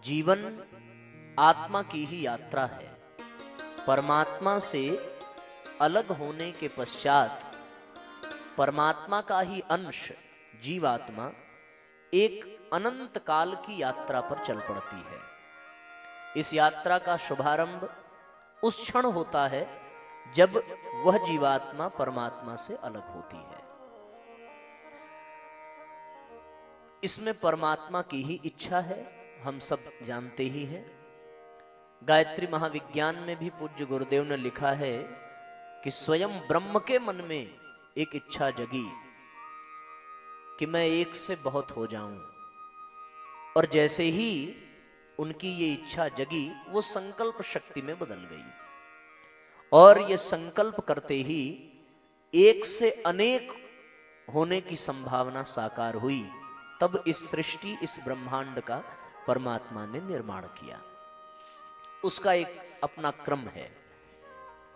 जीवन आत्मा की ही यात्रा है। परमात्मा से अलग होने के पश्चात परमात्मा का ही अंश जीवात्मा एक अनंत काल की यात्रा पर चल पड़ती है। इस यात्रा का शुभारंभ उस क्षण होता है जब वह जीवात्मा परमात्मा से अलग होती है। इसमें परमात्मा की ही इच्छा है, हम सब जानते ही हैं। गायत्री महाविज्ञान में भी पूज्य गुरुदेव ने लिखा है कि स्वयं ब्रह्म के मन में एक इच्छा जगी कि मैं एक से बहुत हो जाऊं, और जैसे ही उनकी ये इच्छा जगी वो संकल्प शक्ति में बदल गई, और ये संकल्प करते ही एक से अनेक होने की संभावना साकार हुई। तब इस सृष्टि, इस ब्रह्मांड का परमात्मा ने निर्माण किया। उसका एक अपना क्रम है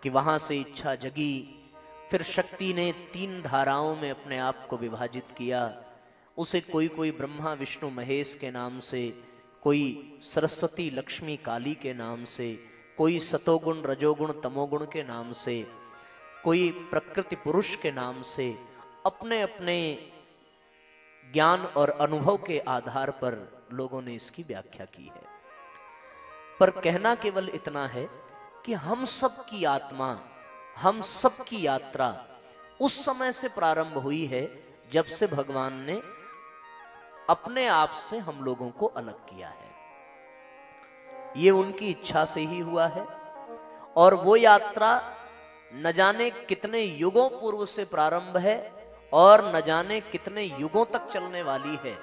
कि वहां से इच्छा जगी, फिर शक्ति ने 3 धाराओं में अपने आप को विभाजित किया। उसे कोई कोई ब्रह्मा विष्णु महेश के नाम से, कोई सरस्वती लक्ष्मी काली के नाम से, कोई सतोगुण रजोगुण तमोगुण के नाम से, कोई प्रकृति पुरुष के नाम से, अपने अपने ज्ञान और अनुभव के आधार पर लोगों ने इसकी व्याख्या की है। पर कहना केवल इतना है कि हम सब की आत्मा, हम सब की यात्रा उस समय से प्रारंभ हुई है जब से भगवान ने अपने आप से हम लोगों को अलग किया है। ये उनकी इच्छा से ही हुआ है, और वो यात्रा न जाने कितने युगों पूर्व से प्रारंभ है और न जाने कितने युगों तक चलने वाली है,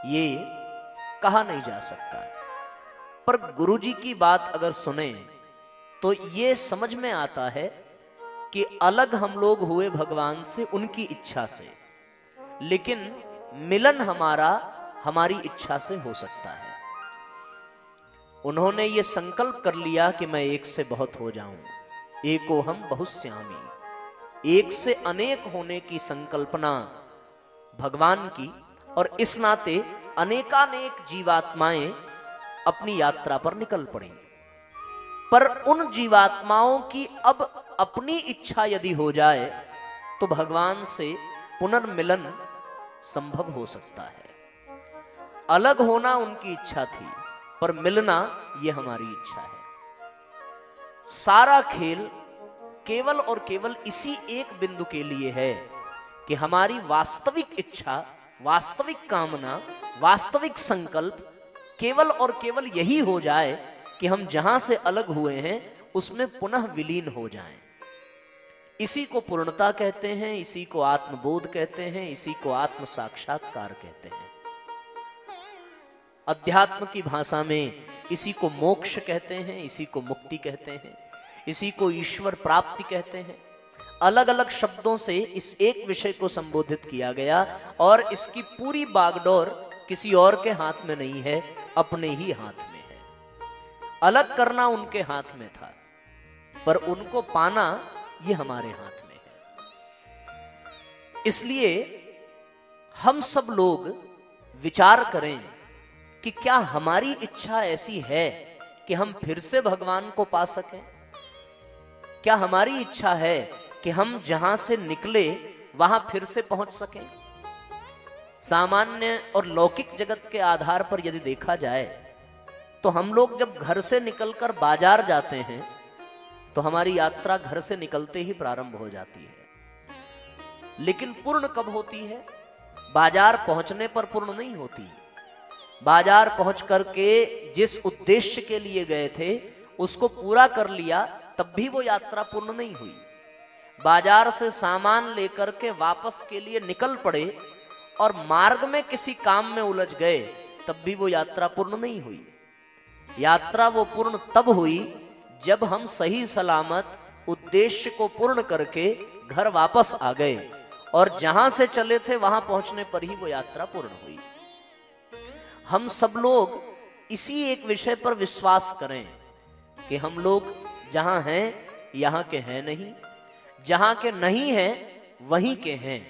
ये कहा नहीं जा सकता। पर गुरुजी की बात अगर सुने तो ये समझ में आता है कि अलग हम लोग हुए भगवान से उनकी इच्छा से, लेकिन मिलन हमारा हमारी इच्छा से हो सकता है। उन्होंने ये संकल्प कर लिया कि मैं एक से बहुत हो जाऊं, एको हम बहुश्यामी, एक से अनेक होने की संकल्पना भगवान की, और इस नाते अनेकानेक जीवात्माएं अपनी यात्रा पर निकल पड़ी। पर उन जीवात्माओं की अब अपनी इच्छा यदि हो जाए तो भगवान से पुनर्मिलन संभव हो सकता है। अलग होना उनकी इच्छा थी, पर मिलना यह हमारी इच्छा है। सारा खेल केवल और केवल इसी एक बिंदु के लिए है कि हमारी वास्तविक इच्छा, वास्तविक कामना, वास्तविक संकल्प केवल और केवल यही हो जाए कि हम जहां से अलग हुए हैं उसमें पुनः विलीन हो जाएं। इसी को पूर्णता कहते हैं, इसी को आत्मबोध कहते हैं, इसी को आत्म साक्षात्कार कहते हैं। अध्यात्म की भाषा में इसी को मोक्ष कहते हैं, इसी को मुक्ति कहते हैं, इसी को ईश्वर प्राप्ति कहते हैं। अलग अलग शब्दों से इस एक विषय को संबोधित किया गया, और इसकी पूरी बागडोर किसी और के हाथ में नहीं है, अपने ही हाथ में है। अलग करना उनके हाथ में था, पर उनको पाना ये हमारे हाथ में है। इसलिए हम सब लोग विचार करें कि क्या हमारी इच्छा ऐसी है कि हम फिर से भगवान को पा सकें? क्या हमारी इच्छा है कि हम जहां से निकले वहां फिर से पहुंच सकें? सामान्य और लौकिक जगत के आधार पर यदि देखा जाए तो हम लोग जब घर से निकलकर बाजार जाते हैं तो हमारी यात्रा घर से निकलते ही प्रारंभ हो जाती है। लेकिन पूर्ण कब होती है? बाजार पहुंचने पर पूर्ण नहीं होती। बाजार पहुंच करके जिस उद्देश्य के लिए गए थे उसको पूरा कर लिया, तब भी वो यात्रा पूर्ण नहीं हुई। बाजार से सामान लेकर के वापस के लिए निकल पड़े और मार्ग में किसी काम में उलझ गए, तब भी वो यात्रा पूर्ण नहीं हुई। यात्रा वो पूर्ण तब हुई जब हम सही सलामत उद्देश्य को पूर्ण करके घर वापस आ गए, और जहां से चले थे वहां पहुंचने पर ही वो यात्रा पूर्ण हुई। हम सब लोग इसी एक विषय पर विश्वास करें कि हम लोग जहां हैं यहां के हैं नहीं, जहां के नहीं हैं वहीं के हैं,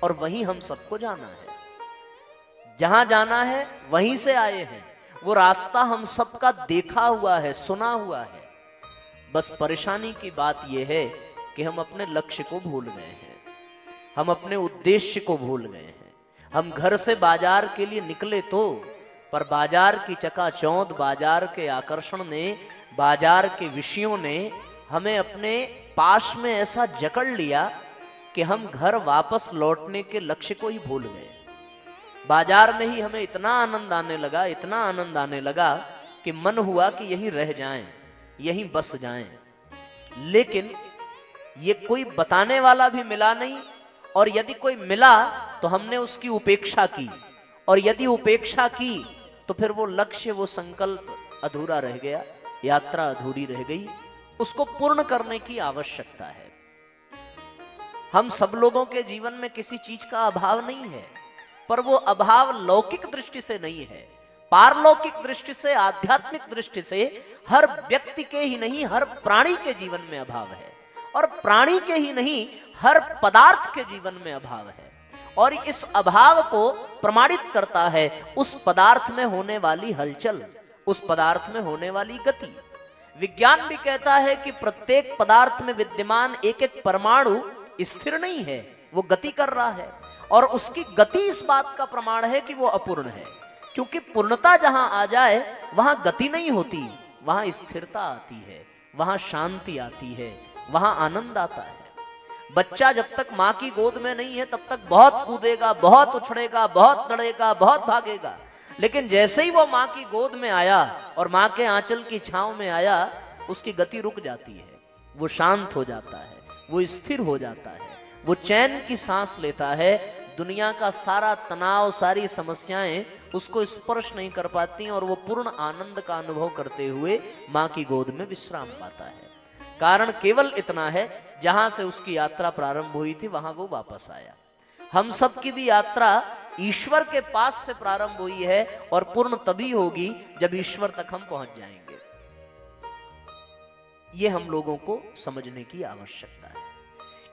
और वहीं हम सबको जाना है। जहां जाना है वहीं से आए हैं, वो रास्ता हम सबका देखा हुआ है, सुना हुआ है। बस परेशानी की बात यह है कि हम अपने लक्ष्य को भूल गए हैं, हम अपने उद्देश्य को भूल गए हैं। हम घर से बाजार के लिए निकले तो, पर बाजार की चकाचौंध, बाजार के आकर्षण ने, बाजार के विषयों ने हमें अपने पास में ऐसा जकड़ लिया कि हम घर वापस लौटने के लक्ष्य को ही भूल गए। बाजार में ही हमें इतना आनंद आने लगा, इतना आनंद आने लगा कि मन हुआ कि यहीं रह जाएं, यहीं बस जाएं। लेकिन ये कोई बताने वाला भी मिला नहीं, और यदि कोई मिला तो हमने उसकी उपेक्षा की, और यदि उपेक्षा की तो फिर वो लक्ष्य, वो संकल्प अधूरा रह गया, यात्रा अधूरी रह गई। उसको पूर्ण करने की आवश्यकता है। हम सब लोगों के जीवन में किसी चीज का अभाव नहीं है, पर वो अभाव लौकिक दृष्टि से नहीं है, पारलौकिक दृष्टि से, आध्यात्मिक दृष्टि से हर व्यक्ति के ही नहीं, हर प्राणी के जीवन में अभाव है, और प्राणी के ही नहीं, हर पदार्थ के जीवन में अभाव है। और इस अभाव को प्रमाणित करता है उस पदार्थ में होने वाली हलचल, उस पदार्थ में होने वाली गति। विज्ञान भी कहता है कि प्रत्येक पदार्थ में विद्यमान एक एक परमाणु स्थिर नहीं है, वो गति कर रहा है, और उसकी गति इस बात का प्रमाण है कि वो अपूर्ण है। क्योंकि पूर्णता जहां आ जाए वहां गति नहीं होती, वहां स्थिरता आती है, वहां शांति आती है, वहां आनंद आता है। बच्चा जब तक मां की गोद में नहीं है तब तक बहुत कूदेगा, बहुत उछड़ेगा, बहुत दौड़ेगा, बहुत भागेगा, लेकिन जैसे ही वो मां की गोद में आया और मां के आंचल की छांव में आया, उसकी गति रुक जाती है, वो शांत हो जाता है, वो स्थिर हो जाता है, वो चैन की सांस लेता है। दुनिया का सारा तनाव, सारी समस्याएं उसको स्पर्श नहीं कर पाती, और वो पूर्ण आनंद का अनुभव करते हुए मां की गोद में विश्राम पाता है। कारण केवल इतना है, जहां से उसकी यात्रा प्रारंभ हुई थी वहां वो वापस आया। हम सब की भी यात्रा ईश्वर के पास से प्रारंभ हुई है, और पूर्ण तभी होगी जब ईश्वर तक हम पहुंच जाएंगे। ये हम लोगों को समझने की आवश्यकता है।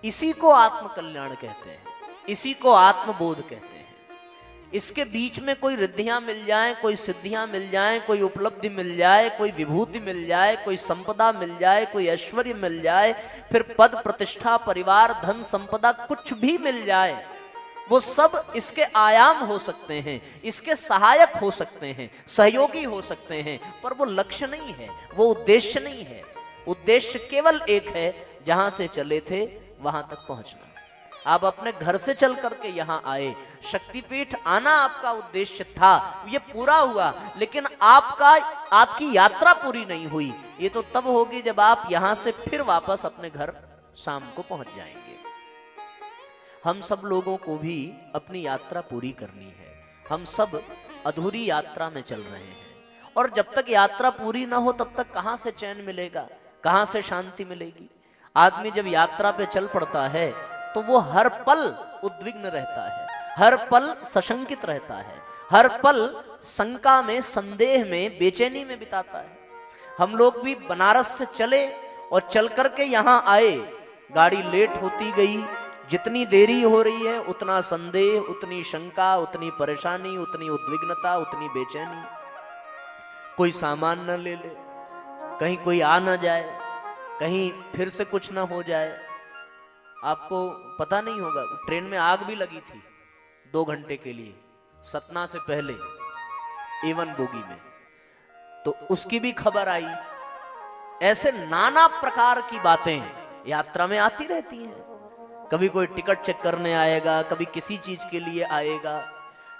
इसी को आत्मकल्याण कहते हैं, इसी को आत्मबोध कहते हैं। इसके बीच में कोई रिद्धियां मिल जाएं, कोई सिद्धियां मिल जाएं, कोई उपलब्धि मिल जाए, कोई विभूति मिल जाए, कोई संपदा मिल जाए, कोई ऐश्वर्य मिल जाए, फिर पद प्रतिष्ठा, परिवार, धन संपदा, कुछ भी मिल जाए, वो सब इसके आयाम हो सकते हैं, इसके सहायक हो सकते हैं, सहयोगी हो सकते हैं, पर वो लक्ष्य नहीं है, वो उद्देश्य नहीं है। उद्देश्य केवल एक है, जहां से चले थे वहां तक पहुंचना। आप अपने घर से चल करके यहां आए, शक्तिपीठ आना आपका उद्देश्य था, ये पूरा हुआ, लेकिन आपकी यात्रा पूरी नहीं हुई। ये तो तब होगी जब आप यहां से फिर वापस अपने घर शाम को पहुंच जाएंगे। हम सब लोगों को भी अपनी यात्रा पूरी करनी है। हम सब अधूरी यात्रा में चल रहे हैं, और जब तक यात्रा पूरी ना हो तब तक कहां से चैन मिलेगा, कहां से शांति मिलेगी। आदमी जब यात्रा पे चल पड़ता है तो वो हर पल उद्विग्न रहता है, हर पल सशंकित रहता है, हर पल शंका में, संदेह में, बेचैनी में बिताता है। हम लोग भी बनारस से चले और चल करके यहाँ आए, गाड़ी लेट होती गई, जितनी देरी हो रही है उतना संदेह, उतनी शंका, उतनी परेशानी, उतनी उद्विग्नता, उतनी बेचैनी। कोई सामान न ले ले, कहीं कोई आ न जाए, कहीं फिर से कुछ ना हो जाए। आपको पता नहीं होगा, ट्रेन में आग भी लगी थी 2 घंटे के लिए, सतना से पहले A1 बोगी में, तो उसकी भी खबर आई। ऐसे नाना प्रकार की बातें यात्रा में आती रहती हैं। कभी कोई टिकट चेक करने आएगा, कभी किसी चीज के लिए आएगा।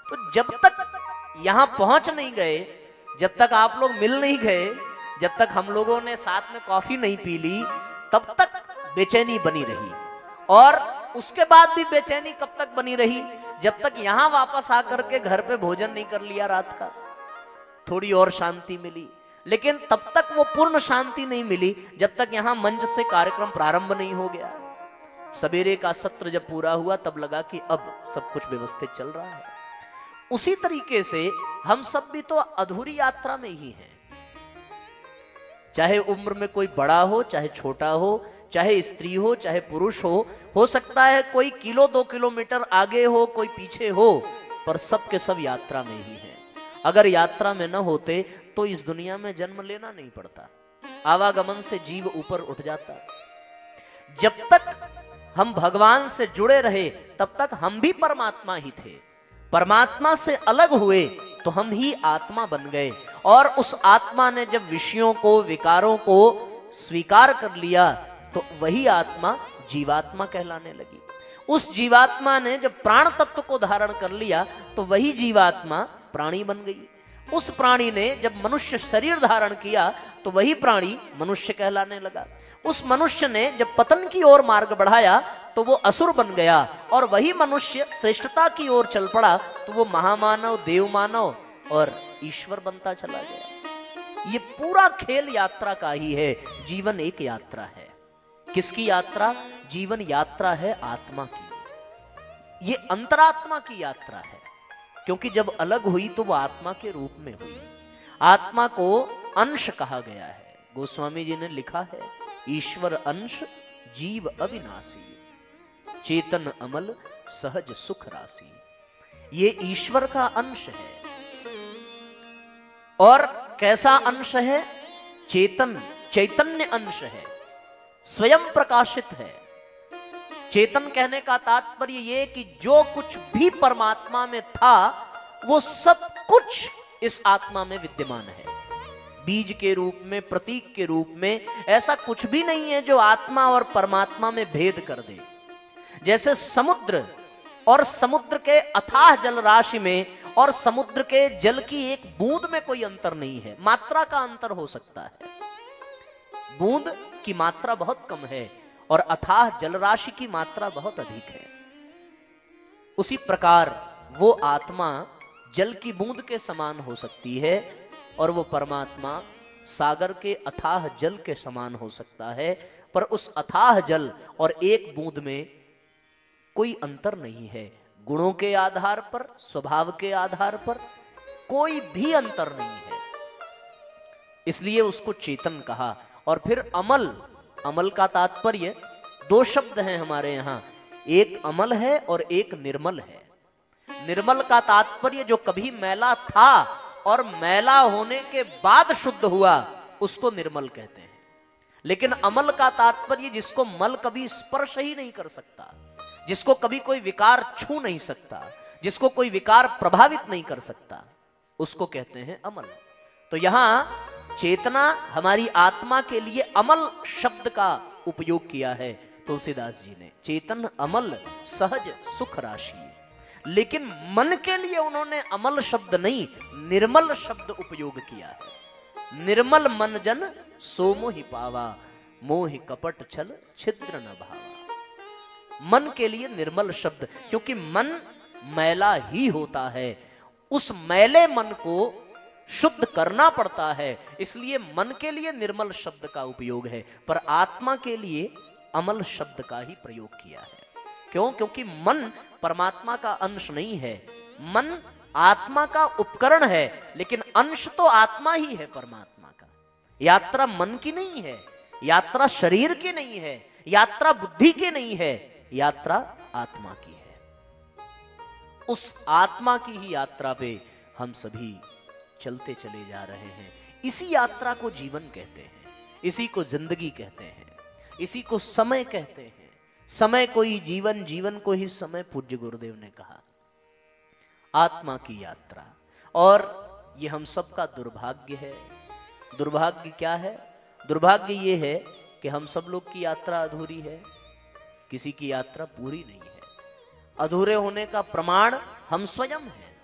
तो जब तक यहां पहुंच नहीं गए, जब तक आप लोग मिल नहीं गए, जब तक हम लोगों ने साथ में कॉफी नहीं पी ली, तब तक बेचैनी बनी रही। और उसके बाद भी बेचैनी कब तक बनी रही, जब तक यहां वापस आकर के घर पे भोजन नहीं कर लिया रात का, थोड़ी और शांति मिली। लेकिन तब तक वो पूर्ण शांति नहीं मिली जब तक यहां मंच से कार्यक्रम प्रारंभ नहीं हो गया। सवेरे का सत्र जब पूरा हुआ तब लगा कि अब सब कुछ व्यवस्थित चल रहा है। उसी तरीके से हम सब भी तो अधूरी यात्रा में ही हैं। चाहे उम्र में कोई बड़ा हो, चाहे छोटा हो, चाहे स्त्री हो, चाहे पुरुष हो सकता है कोई 1-2 किलोमीटर आगे हो, कोई पीछे हो, पर सब के सब यात्रा में ही है। अगर यात्रा में न होते तो इस दुनिया में जन्म लेना नहीं पड़ता, आवागमन से जीव ऊपर उठ जाता। जब तक हम भगवान से जुड़े रहे तब तक हम भी परमात्मा ही थे, परमात्मा से अलग हुए तो हम ही आत्मा बन गए, और उस आत्मा ने जब विषयों को, विकारों को स्वीकार कर लिया तो वही आत्मा जीवात्मा कहलाने लगी। उस जीवात्मा ने जब प्राण तत्व को धारण कर लिया तो वही जीवात्मा प्राणी बन गई। उस प्राणी ने जब मनुष्य शरीर धारण किया तो वही प्राणी मनुष्य कहलाने लगा। उस मनुष्य ने जब पतन की ओर मार्ग बढ़ाया तो वो असुर बन गया, और वही मनुष्य श्रेष्ठता की ओर चल पड़ा तो वो महामानव, देव मानव और ईश्वर बनता चला गया। ये पूरा खेल यात्रा का ही है। जीवन एक यात्रा है। किसकी यात्रा? जीवन यात्रा है आत्मा की। ये अंतरात्मा की यात्रा है, क्योंकि जब अलग हुई तो वो आत्मा के रूप में हुई। आत्मा को अंश कहा गया है। गोस्वामी जी ने लिखा है, ईश्वर अंश जीव अविनाशी, चेतन अमल सहज सुख राशि। ये ईश्वर का अंश है। और कैसा अंश है? चैतन्य अंश है, स्वयं प्रकाशित है। चेतन कहने का तात्पर्य ये कि जो कुछ भी परमात्मा में था वो सब कुछ इस आत्मा में विद्यमान है। बीज के रूप में, प्रतीक के रूप में, ऐसा कुछ भी नहीं है जो आत्मा और परमात्मा में भेद कर दे। जैसे समुद्र और समुद्र के अथाह जल राशि में और समुद्र के जल की एक बूंद में कोई अंतर नहीं है, मात्रा का अंतर हो सकता है। बूंद की मात्रा बहुत कम है और अथाह जल राशि की मात्रा बहुत अधिक है। उसी प्रकार वो आत्मा जल की बूंद के समान हो सकती है और वो परमात्मा सागर के अथाह जल के समान हो सकता है। पर उस अथाह जल और एक बूंद में कोई अंतर नहीं है। गुणों के आधार पर, स्वभाव के आधार पर कोई भी अंतर नहीं है, इसलिए उसको चेतन कहा। और फिर अमल, अमल का तात्पर्य, दो शब्द हैं हमारे यहां, एक अमल है और एक निर्मल है। निर्मल का तात्पर्य जो कभी मैला था और मैला होने के बाद शुद्ध हुआ, उसको निर्मल कहते हैं। लेकिन अमल का तात्पर्य जिसको मल कभी स्पर्श ही नहीं कर सकता, जिसको कभी कोई विकार छू नहीं सकता, जिसको कोई विकार प्रभावित नहीं कर सकता, उसको कहते हैं अमल। तो यहां चेतना हमारी आत्मा के लिए अमल शब्द का उपयोग किया है तुलसीदास जी ने, चेतन अमल सहज सुख राशि। लेकिन मन के लिए उन्होंने अमल शब्द नहीं, निर्मल शब्द उपयोग किया है। निर्मल मन जन सो मोहि पावा, मोहि कपट छल छिद्र न भावा। मन के लिए निर्मल शब्द, क्योंकि मन मैला ही होता है, उस मैले मन को शुद्ध करना पड़ता है, इसलिए मन के लिए निर्मल शब्द का उपयोग है। पर आत्मा के लिए अमल शब्द का ही प्रयोग किया है। क्यों? क्योंकि मन परमात्मा का अंश नहीं है, मन आत्मा का उपकरण है, लेकिन अंश तो आत्मा ही है परमात्मा का। यात्रा मन की नहीं है, यात्रा शरीर की नहीं है, यात्रा बुद्धि की नहीं है, यात्रा आत्मा की है। उस आत्मा की ही यात्रा पे हम सभी चलते चले जा रहे हैं। इसी यात्रा को जीवन कहते हैं, इसी को जिंदगी कहते हैं, इसी को समय कहते हैं। समय को ही जीवन, जीवन को ही समय, पूज्य गुरुदेव ने कहा। आत्मा की यात्रा, और ये हम सबका दुर्भाग्य है। दुर्भाग्य क्या है? दुर्भाग्य ये है कि हम सब लोग की यात्रा अधूरी है, किसी की यात्रा पूरी नहीं है। अधूरे होने का प्रमाण हम स्वयं हैं।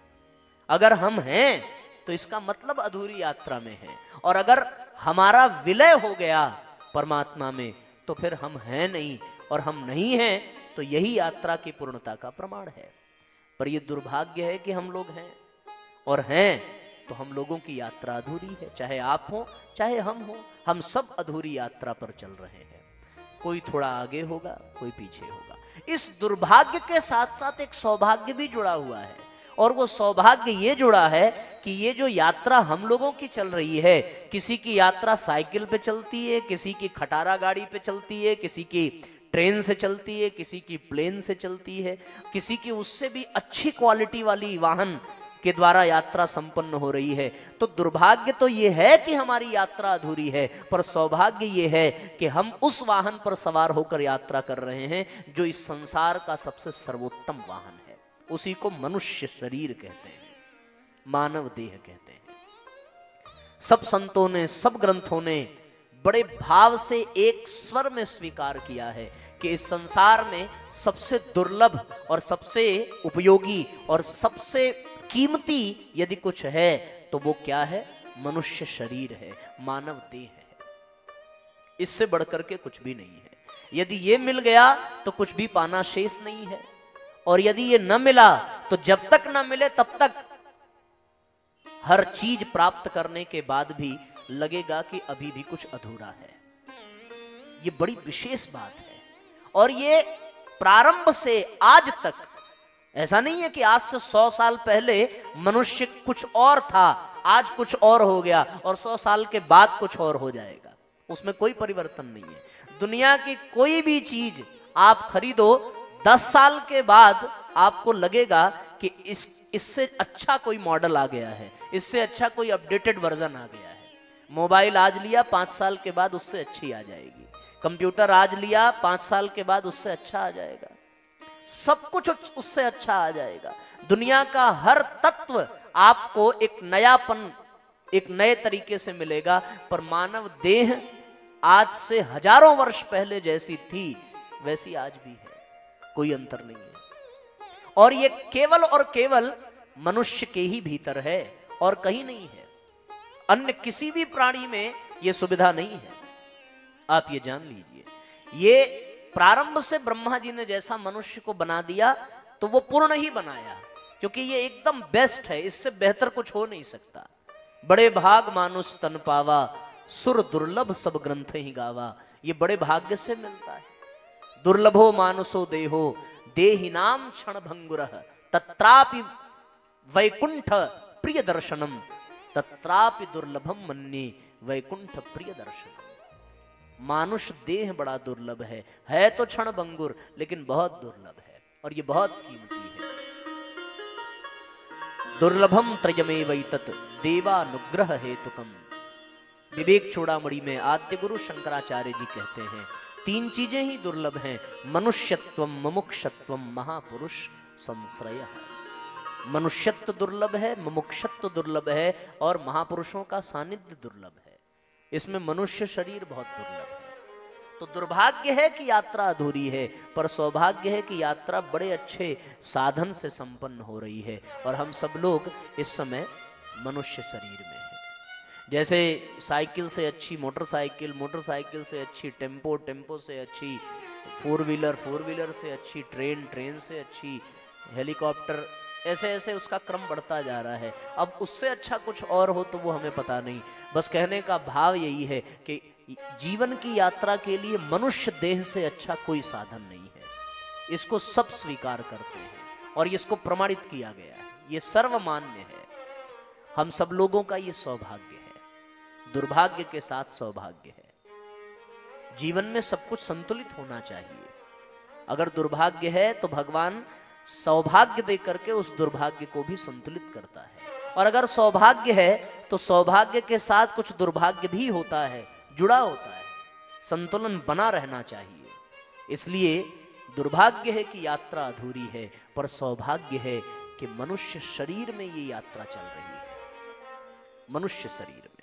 अगर हम हैं तो इसका मतलब अधूरी यात्रा में है, और अगर हमारा विलय हो गया परमात्मा में तो फिर हम हैं नहीं, और हम नहीं हैं तो यही यात्रा की पूर्णता का प्रमाण है। पर यह दुर्भाग्य है कि हम लोग हैं, और हैं तो हम लोगों की यात्रा अधूरी है। चाहे आप हो चाहे हम हो, हम सब अधूरी यात्रा पर चल रहे हैं। कोई थोड़ा आगे होगा, कोई पीछे होगा। इस दुर्भाग्य के साथ साथ एक सौभाग्य भी जुड़ा हुआ है, और वो सौभाग्य ये जुड़ा है कि ये जो यात्रा हम लोगों की चल रही है, किसी की यात्रा साइकिल पे चलती है, किसी की खटारा गाड़ी पे चलती है, किसी की ट्रेन से चलती है, किसी की प्लेन से चलती है, किसी की उससे भी अच्छी क्वालिटी वाली वाहन के द्वारा यात्रा संपन्न हो रही है। तो दुर्भाग्य तो ये है कि हमारी यात्रा अधूरी है, पर सौभाग्य ये है कि हम उस वाहन पर सवार होकर यात्रा कर रहे हैं जो इस संसार का सबसे सर्वोत्तम वाहन है। उसी को मनुष्य शरीर कहते हैं, मानव देह कहते हैं। सब संतों ने, सब ग्रंथों ने बड़े भाव से एक स्वर में स्वीकार किया है कि इस संसार में सबसे दुर्लभ और सबसे उपयोगी और सबसे कीमती यदि कुछ है तो वो क्या है? मनुष्य शरीर है, मानव देह है। इससे बढ़कर के कुछ भी नहीं है। यदि ये मिल गया तो कुछ भी पाना शेष नहीं है, और यदि ये न मिला तो जब तक न मिले तब तक हर चीज प्राप्त करने के बाद भी लगेगा कि अभी भी कुछ अधूरा है। ये बड़ी विशेष बात है, और ये प्रारंभ से आज तक ऐसा नहीं है कि आज से 100 साल पहले मनुष्य कुछ और था, आज कुछ और हो गया और 100 साल के बाद कुछ और हो जाएगा। उसमें कोई परिवर्तन नहीं है। दुनिया की कोई भी चीज आप खरीदो, 10 साल के बाद आपको लगेगा कि इससे अच्छा कोई मॉडल आ गया है, इससे अच्छा कोई अपडेटेड वर्जन आ गया है। मोबाइल आज लिया, 5 साल के बाद उससे अच्छी आ जाएगी। कंप्यूटर आज लिया, 5 साल के बाद उससे अच्छा आ जाएगा। सब कुछ उससे अच्छा आ जाएगा। दुनिया का हर तत्व आपको एक नयापन, एक नए तरीके से मिलेगा, पर मानव देह आज से हजारों वर्ष पहले जैसी थी वैसी आज भी है, कोई अंतर नहीं है। और ये केवल और केवल मनुष्य के ही भीतर है और कहीं नहीं है। अन्य किसी भी प्राणी में यह सुविधा नहीं है, आप ये जान लीजिए। ये प्रारंभ से ब्रह्मा जी ने जैसा मनुष्य को बना दिया तो वो पूर्ण ही बनाया, क्योंकि ये एकदम बेस्ट है, इससे बेहतर कुछ हो नहीं सकता। बड़े भाग मानुष तन पावा, सुर दुर्लभ सब ग्रंथ ही गावा। ये बड़े भाग्य से मिलता है। दुर्लभो मानुषो देहो देहि नाम क्षण भंगुरः, तत्रापि वैकुंठ प्रिय दर्शनम, तत्रापि दुर्लभम मन्ये वैकुंठ प्रिय दर्शनम। मानुष देह बड़ा दुर्लभ है तो क्षण भंगुर, लेकिन बहुत दुर्लभ है और ये बहुत कीमती है। दुर्लभम त्रयमेवैतत् देवानुग्रह हेतुकम। विवेक चूड़ामणि में आद्य गुरु शंकराचार्य जी कहते हैं 3 चीजें ही दुर्लभ हैं, मनुष्यत्वम, मुमुक्षत्वम, महापुरुष संश्रयः। मनुष्यत्व दुर्लभ है, मुमुक्षत्व दुर्लभ है और महापुरुषों का सानिध्य दुर्लभ है। इसमें मनुष्य शरीर बहुत दुर्लभ है। तो दुर्भाग्य है कि यात्रा अधूरी है, पर सौभाग्य है कि यात्रा बड़े अच्छे साधन से संपन्न हो रही है और हम सब लोग इस समय मनुष्य शरीर में हैं। जैसे साइकिल से अच्छी मोटरसाइकिल, मोटरसाइकिल से अच्छी टेम्पो, टेम्पो से अच्छी 4 व्हीलर, 4 व्हीलर से अच्छी ट्रेन, ट्रेन से अच्छी हेलीकॉप्टर, ऐसे ऐसे उसका क्रम बढ़ता जा रहा है। अब उससे अच्छा कुछ और हो तो वो हमें पता नहीं। बस कहने का भाव यही है कि जीवन की यात्रा के लिए मनुष्य देह से अच्छा कोई साधन नहीं है। इसको सब स्वीकार करते हैं और इसको प्रमाणित किया गया है, ये सर्वमान्य है। हम सब लोगों का ये सौभाग्य है, दुर्भाग्य के साथ सौभाग्य है। जीवन में सब कुछ संतुलित होना चाहिए। अगर दुर्भाग्य है तो भगवान सौभाग्य दे करके उस दुर्भाग्य को भी संतुलित करता है, और अगर सौभाग्य है तो सौभाग्य के साथ कुछ दुर्भाग्य भी होता है, जुड़ा होता है। संतुलन बना रहना चाहिए। इसलिए दुर्भाग्य है कि यात्रा अधूरी है, पर सौभाग्य है कि मनुष्य शरीर में ये यात्रा चल रही है, मनुष्य शरीर में।